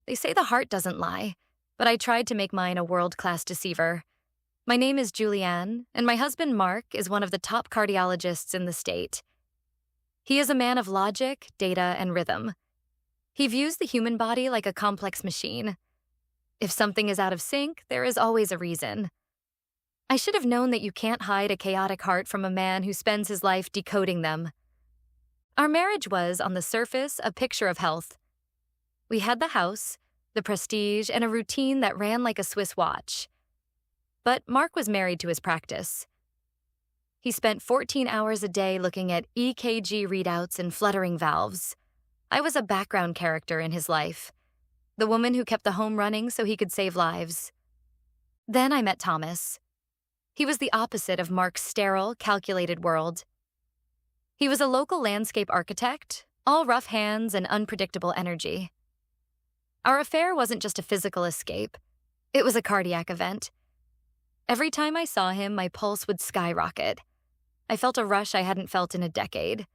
They say the heart doesn't lie, but I tried to make mine a world-class deceiver. My name is Julianne, and my husband Mark is one of the top cardiologists in the state. He is a man of logic, data, and rhythm. He views the human body like a complex machine. If something is out of sync, there is always a reason. I should have known that you can't hide a chaotic heart from a man who spends his life decoding them. Our marriage was, on the surface, a picture of health. We had the house, the prestige, and a routine that ran like a Swiss watch. But Mark was married to his practice. He spent 14 hours a day looking at EKG readouts and fluttering valves. I was a background character in his life, the woman who kept the home running so he could save lives. Then I met Thomas. He was the opposite of Mark's sterile, calculated world. He was a local landscape architect, all rough hands and unpredictable energy. Our affair wasn't just a physical escape. It was a cardiac event. Every time I saw him, my pulse would skyrocket. I felt a rush I hadn't felt in a decade.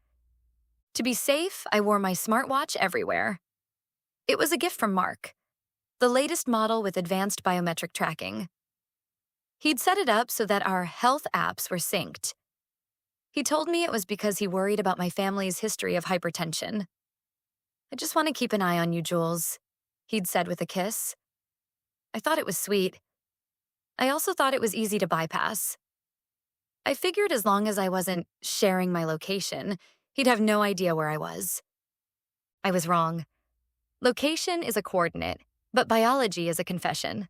To be safe, I wore my smartwatch everywhere. It was a gift from Mark, the latest model with advanced biometric tracking. He'd set it up so that our health apps were synced. He told me it was because he worried about my family's history of hypertension. "I just want to keep an eye on you, Jules," he'd said with a kiss. I thought it was sweet. I also thought it was easy to bypass. I figured as long as I wasn't sharing my location, he'd have no idea where I was. I was wrong. Location is a coordinate, but biology is a confession.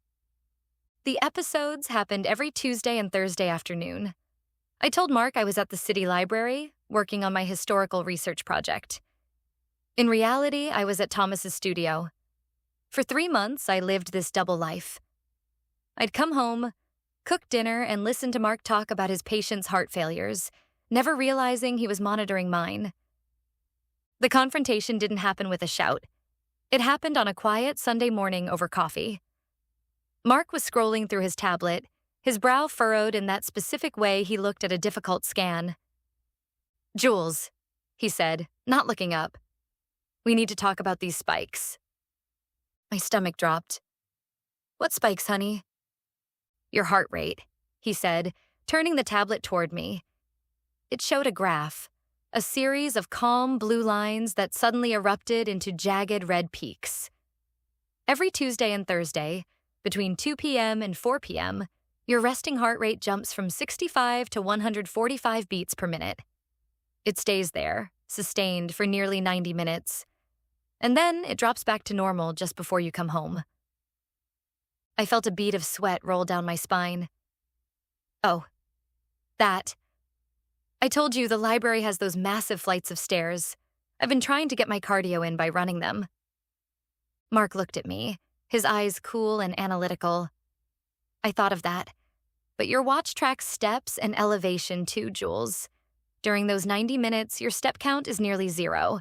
The episodes happened every Tuesday and Thursday afternoon. I told Mark I was at the city library, working on my historical research project. In reality, I was at Thomas's studio. For 3 months, I lived this double life. I'd come home, cook dinner, and listen to Mark talk about his patients' heart failures, never realizing he was monitoring mine. The confrontation didn't happen with a shout. It happened on a quiet Sunday morning over coffee. Mark was scrolling through his tablet, his brow furrowed in that specific way he looked at a difficult scan. "Jules," he said, not looking up. "We need to talk about these spikes." My stomach dropped. "What spikes, honey?" "Your heart rate," he said, turning the tablet toward me. It showed a graph, a series of calm blue lines that suddenly erupted into jagged red peaks. Every Tuesday and Thursday, between 2 p.m. and 4 p.m., your resting heart rate jumps from 65 to 145 beats per minute. It stays there, sustained for nearly 90 minutes. And then it drops back to normal just before you come home. I felt a bead of sweat roll down my spine. "Oh, that. I told you the library has those massive flights of stairs. I've been trying to get my cardio in by running them." Mark looked at me, his eyes cool and analytical. "I thought of that. But your watch tracks steps and elevation too, Jules. During those 90 minutes, your step count is nearly 0.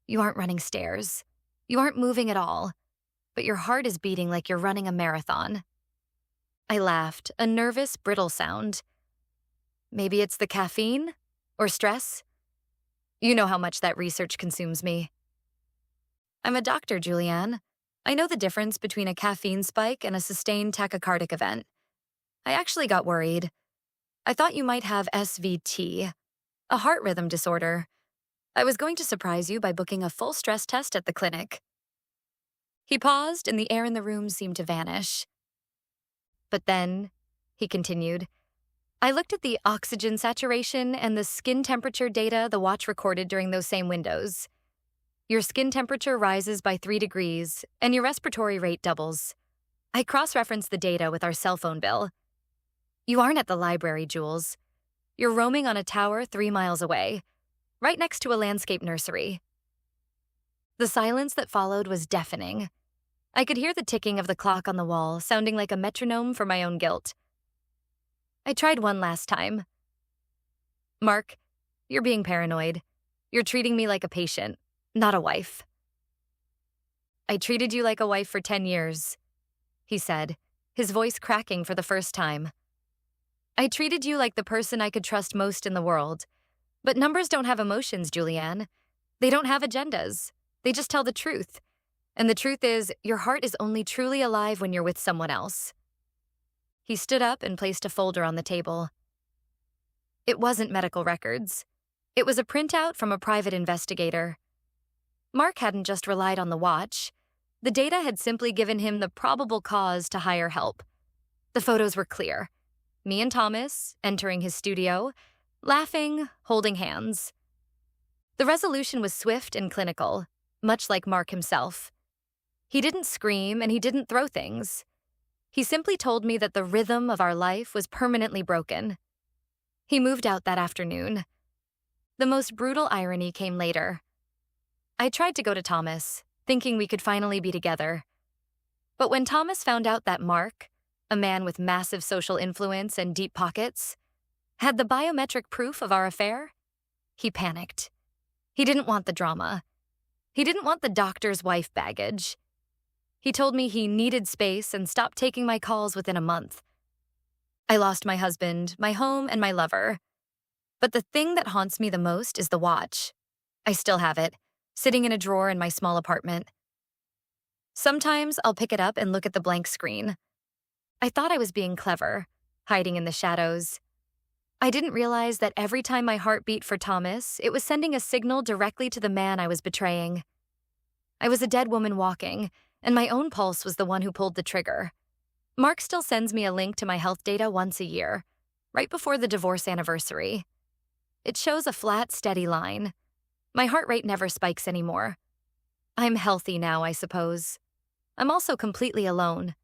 You aren't running stairs. You aren't moving at all. But your heart is beating like you're running a marathon." I laughed, a nervous, brittle sound. "Maybe it's the caffeine? Or stress? You know how much that research consumes me." "I'm a doctor, Julianne. I know the difference between a caffeine spike and a sustained tachycardic event. I actually got worried. I thought you might have SVT, a heart rhythm disorder. I was going to surprise you by booking a full stress test at the clinic." He paused, and the air in the room seemed to vanish. "But then," he continued, "I looked at the oxygen saturation and the skin temperature data the watch recorded during those same windows. Your skin temperature rises by 3 degrees, and your respiratory rate doubles. I cross-referenced the data with our cell phone bill. You aren't at the library, Jules. You're roaming on a tower 3 miles away, right next to a landscape nursery." The silence that followed was deafening. I could hear the ticking of the clock on the wall, sounding like a metronome for my own guilt. I tried one last time. "Mark, you're being paranoid. You're treating me like a patient, not a wife." "I treated you like a wife for 10 years, he said, his voice cracking for the first time. "I treated you like the person I could trust most in the world. But numbers don't have emotions, Julianne. They don't have agendas. They just tell the truth. And the truth is, your heart is only truly alive when you're with someone else. He stood up and placed a folder on the table. It wasn't medical records. It was a printout from a private investigator. Mark hadn't just relied on the watch. The data had simply given him the probable cause to hire help. The photos were clear. Me and Thomas, entering his studio, laughing, holding hands. The resolution was swift and clinical, much like Mark himself. He didn't scream and he didn't throw things. He simply told me that the rhythm of our life was permanently broken. He moved out that afternoon. The most brutal irony came later. I tried to go to Thomas, thinking we could finally be together. But when Thomas found out that Mark, a man with massive social influence and deep pockets, had the biometric proof of our affair, he panicked. He didn't want the drama. He didn't want the doctor's wife baggage. He told me he needed space and stopped taking my calls within a month. I lost my husband, my home, and my lover. But the thing that haunts me the most is the watch. I still have it, sitting in a drawer in my small apartment. Sometimes I'll pick it up and look at the blank screen. I thought I was being clever, hiding in the shadows. I didn't realize that every time my heart beat for Thomas, it was sending a signal directly to the man I was betraying. I was a dead woman walking, and my own pulse was the one who pulled the trigger. Mark still sends me a link to my health data once a year, right before the divorce anniversary. It shows a flat, steady line. My heart rate never spikes anymore. I'm healthy now, I suppose. I'm also completely alone.